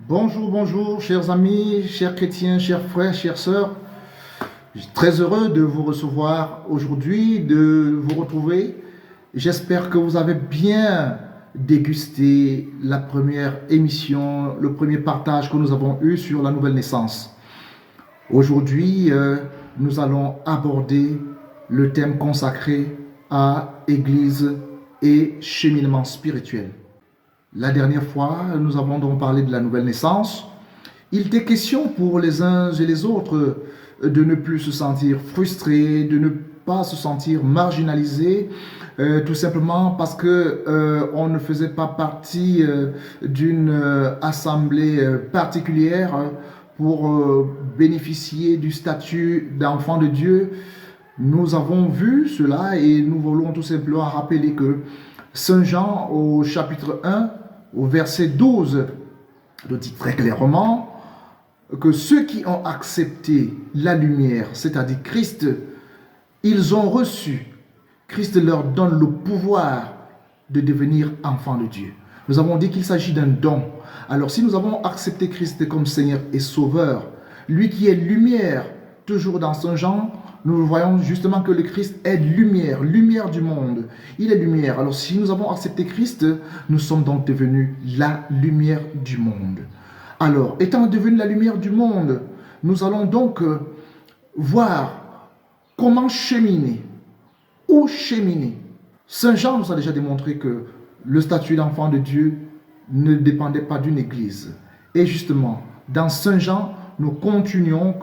Bonjour, bonjour, chers amis, chers chrétiens, chers frères, chères sœurs. Je suis très heureux de vous recevoir aujourd'hui, de vous retrouver. J'espère que vous avez bien dégusté la première émission, le premier partage que nous avons eu sur la nouvelle naissance. Aujourd'hui, nous allons aborder le thème consacré à Église et cheminement spirituel. La dernière fois, nous avons donc parlé de la nouvelle naissance. Il était question pour les uns et les autres de ne plus se sentir frustrés, de ne pas se sentir marginalisés, tout simplement parce que on ne faisait pas partie d'une assemblée particulière pour bénéficier du statut d'enfant de Dieu. Nous avons vu cela et nous voulons tout simplement rappeler que Saint Jean au chapitre 1, au verset 12, nous dit très clairement que ceux qui ont accepté la lumière, c'est-à-dire Christ, ils ont reçu. Christ leur donne le pouvoir de devenir enfants de Dieu. Nous avons dit qu'il s'agit d'un don. Alors si nous avons accepté Christ comme Seigneur et Sauveur, lui qui est lumière, toujours dans Saint Jean, nous voyons justement que le Christ est lumière, lumière du monde. Il est lumière. Alors si nous avons accepté Christ, nous sommes donc devenus la lumière du monde. Alors, étant devenus la lumière du monde, nous allons donc voir comment cheminer, où cheminer. Saint Jean nous a déjà démontré que le statut d'enfant de Dieu ne dépendait pas d'une église. Et justement, dans Saint Jean, nous continuons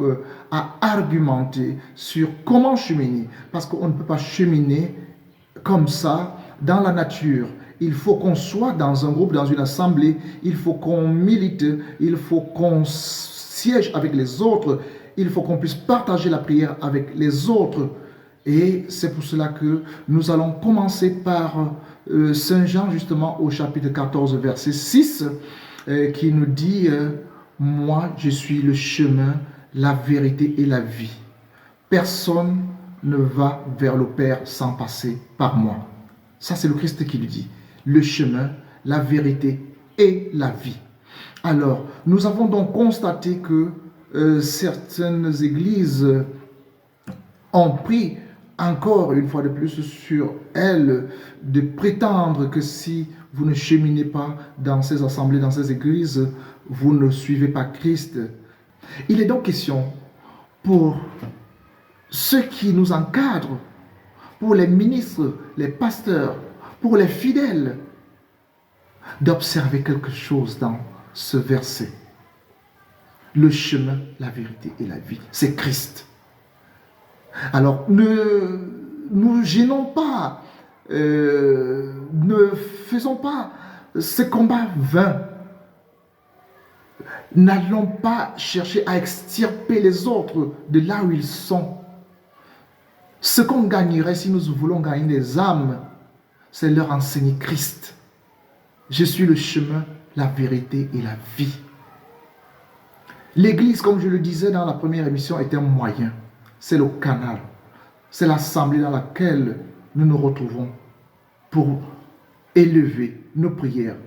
à argumenter sur comment cheminer. Parce qu'on ne peut pas cheminer comme ça dans la nature. Il faut qu'on soit dans un groupe, dans une assemblée. Il faut qu'on milite. Il faut qu'on siège avec les autres. Il faut qu'on puisse partager la prière avec les autres. Et c'est pour cela que nous allons commencer par Saint Jean, justement, au chapitre 14, verset 6, qui nous dit... moi, je suis le chemin, la vérité et la vie. Personne ne va vers le Père sans passer par moi. Ça, c'est le Christ qui le dit. Le chemin, la vérité et la vie. Alors, nous avons donc constaté que certaines églises ont pris encore une fois de plus sur elles de prétendre que si vous ne cheminez pas dans ces assemblées, dans ces églises, vous ne suivez pas Christ. Il est donc question pour ceux qui nous encadrent, pour les ministres, les pasteurs, pour les fidèles, d'observer quelque chose dans ce verset. Le chemin, la vérité et la vie, c'est Christ. Alors, ne nous gênons pas, ne faisons pas ce combat vain. N'allons pas chercher à extirper les autres de là où ils sont. Ce qu'on gagnerait si nous voulons gagner des âmes, c'est leur enseigner Christ. Je suis le chemin, la vérité et la vie. L'Église, comme je le disais dans la première émission, est un moyen. C'est le canal. C'est l'assemblée dans laquelle nous nous retrouvons pour élever nos prières,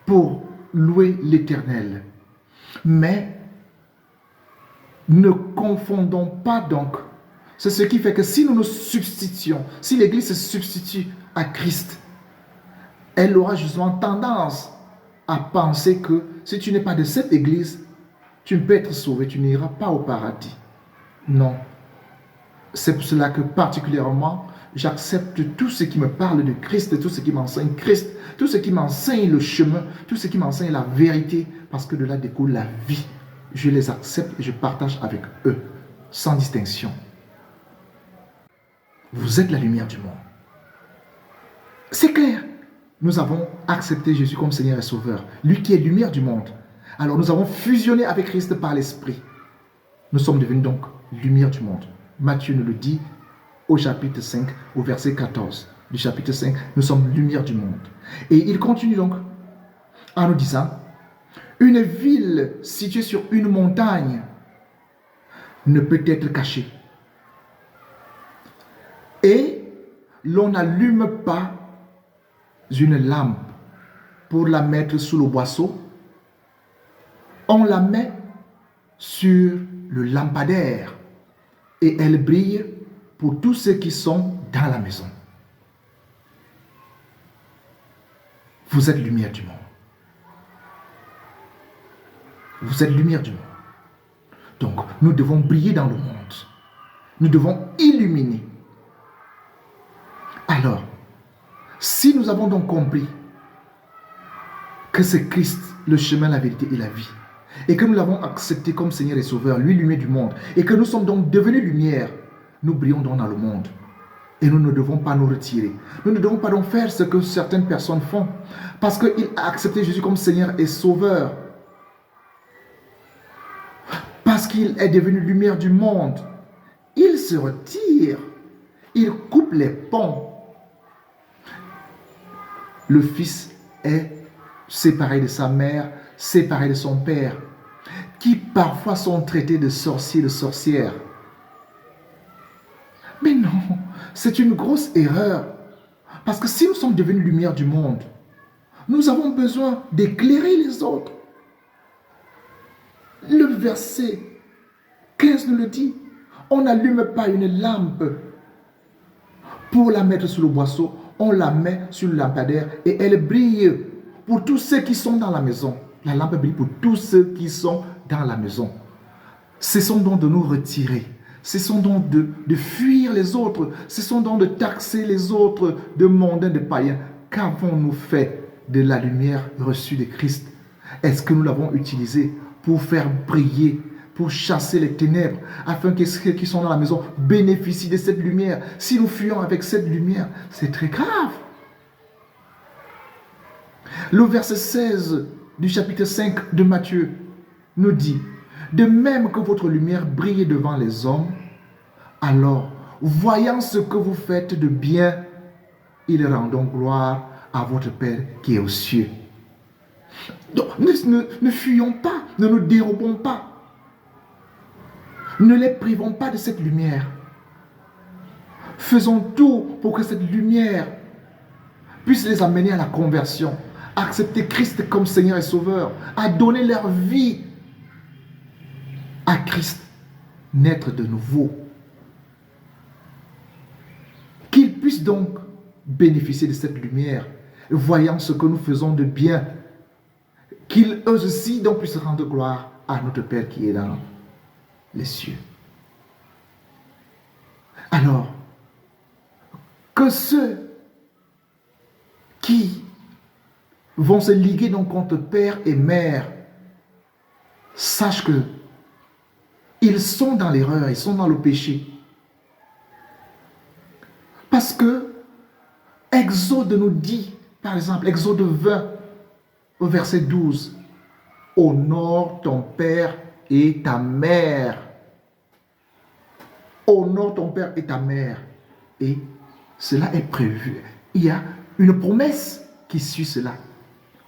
pour louer l'Éternel. Mais ne confondons pas donc. C'est ce qui fait que si nous nous substituons, si l'Église se substitue à Christ, elle aura justement tendance à penser que si tu n'es pas de cette Église, tu ne peux être sauvé, tu n'iras pas au paradis. Non. C'est pour cela que particulièrement, j'accepte tout ce qui me parle de Christ, tout ce qui m'enseigne Christ, tout ce qui m'enseigne le chemin, tout ce qui m'enseigne la vérité, parce que de là découle la vie. Je les accepte et je partage avec eux, sans distinction. Vous êtes la lumière du monde. C'est clair. Nous avons accepté Jésus comme Seigneur et Sauveur, lui qui est lumière du monde. Alors nous avons fusionné avec Christ par l'Esprit. Nous sommes devenus donc lumière du monde. Matthieu nous le dit au chapitre 5, au verset 14 du chapitre 5, nous sommes lumière du monde. Et il continue donc en nous disant, une ville située sur une montagne ne peut être cachée. Et l'on n'allume pas une lampe pour la mettre sous le boisseau, On la met sur le lampadaire et elle brille pour tous ceux qui sont dans la maison. Vous êtes lumière du monde. Vous êtes lumière du monde. Donc, nous devons briller dans le monde. Nous devons illuminer. Alors, si nous avons donc compris que c'est Christ, le chemin, la vérité et la vie, et que nous l'avons accepté comme Seigneur et Sauveur, lui, lumière du monde, et que nous sommes donc devenus lumière, nous brillons donc dans le monde. Et nous ne devons pas nous retirer. Nous ne devons pas donc faire ce que certaines personnes font. Parce qu'il a accepté Jésus comme Seigneur et Sauveur. Parce qu'il est devenu lumière du monde. Il se retire. Il coupe les ponts. Le Fils est séparé de sa mère, séparé de son Père, qui parfois sont traités de sorciers, de sorcières. Mais non, c'est une grosse erreur. Parce que si nous sommes devenus lumière du monde, nous avons besoin d'éclairer les autres. Le verset 15 nous le dit. On n'allume pas une lampe pour la mettre sous le boisseau. On la met sur le lampadaire et elle brille pour tous ceux qui sont dans la maison. La lampe brille pour tous ceux qui sont dans la maison. Cessons donc de nous retirer. Cessons donc de fuir les autres. Cessons donc de taxer les autres de mondains, de païens. Qu'avons-nous fait de la lumière reçue de Christ? Est-ce que nous l'avons utilisée pour faire briller, pour chasser les ténèbres, afin que ceux qui sont dans la maison bénéficient de cette lumière? Si nous fuyons avec cette lumière, c'est très grave. Le verset 16 du chapitre 5 de Matthieu nous dit: de même que votre lumière brille devant les hommes, alors, voyant ce que vous faites de bien, ils rendront gloire à votre Père qui est aux cieux. Donc, ne fuyons pas, ne nous dérobons pas. Ne les privons pas de cette lumière. Faisons tout pour que cette lumière puisse les amener à la conversion, à accepter Christ comme Seigneur et Sauveur, à donner leur vie à Christ, naître de nouveau. Qu'ils puissent donc bénéficier de cette lumière, voyant ce que nous faisons de bien, qu'ils eux aussi donc puissent rendre gloire à notre Père qui est dans les cieux. Alors, que ceux qui vont se liguer donc contre père et mère sachent que ils sont dans l'erreur, ils sont dans le péché. Parce que Exode nous dit, par exemple, Exode 20, au verset 12, « Honore ton père et ta mère. » Honore ton père et ta mère. Et cela est prévu. Il y a une promesse qui suit cela.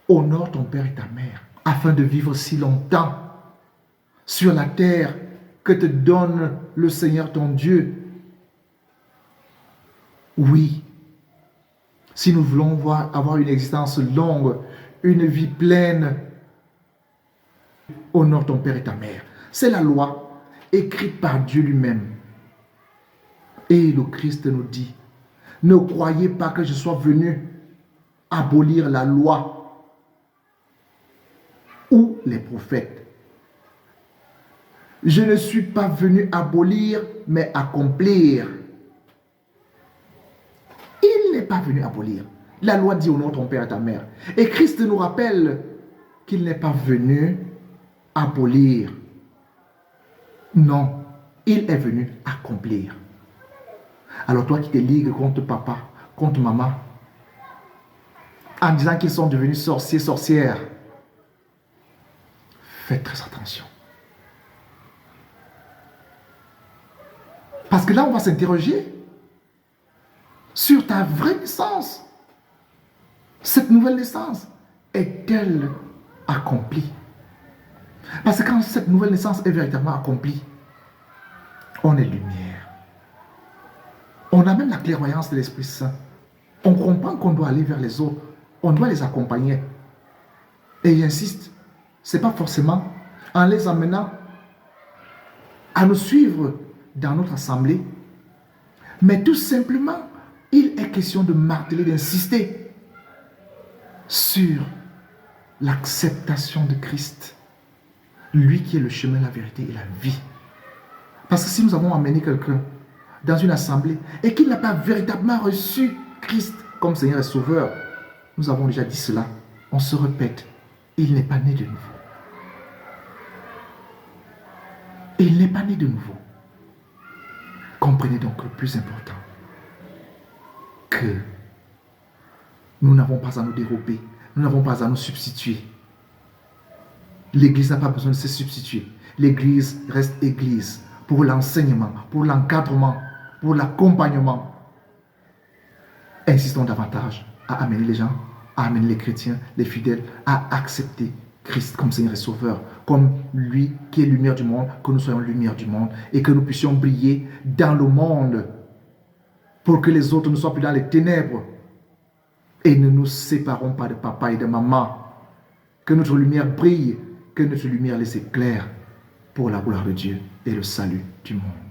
Honore ton père et ta mère, afin de vivre si longtemps sur la terre que te donne le Seigneur ton Dieu. Oui, si nous voulons avoir une existence longue, une vie pleine, honore ton père et ta mère. C'est la loi écrite par Dieu lui-même. Et le Christ nous dit, ne croyez pas que je sois venu abolir la loi ou les prophètes. Je ne suis pas venu abolir, mais accomplir. Il n'est pas venu abolir. La loi dit honore ton père et ta mère. Et Christ nous rappelle qu'il n'est pas venu abolir. Non, il est venu accomplir. Alors toi qui te ligues contre papa, contre maman, en disant qu'ils sont devenus sorciers, sorcières, faites très attention. Parce que là, on va s'interroger sur ta vraie naissance. Cette nouvelle naissance est-elle accomplie? Parce que quand cette nouvelle naissance est véritablement accomplie, on est lumière. On a même la clairvoyance de l'Esprit Saint. On comprend qu'on doit aller vers les autres. On doit les accompagner. Et j'insiste, ce n'est pas forcément en les amenant à nous suivre dans notre assemblée. Mais tout simplement, il est question de marteler, d'insister sur l'acceptation de Christ. Lui qui est le chemin, la vérité et la vie. Parce que si nous avons amené quelqu'un dans une assemblée et qu'il n'a pas véritablement reçu Christ comme Seigneur et Sauveur, nous avons déjà dit cela, on se répète, il n'est pas né de nouveau. Il n'est pas né de nouveau. Comprenez donc le plus important, que nous n'avons pas à nous dérober, nous n'avons pas à nous substituer. L'Église n'a pas besoin de se substituer. L'Église reste Église pour l'enseignement, pour l'encadrement, pour l'accompagnement. Insistons davantage à amener les gens, à amener les chrétiens, les fidèles, à accepter Christ comme Seigneur et Sauveur, comme lui qui est lumière du monde, que nous soyons lumière du monde et que nous puissions briller dans le monde pour que les autres ne soient plus dans les ténèbres et ne nous séparons pas de papa et de maman. Que notre lumière brille, que notre lumière les éclaire pour la gloire de Dieu et le salut du monde.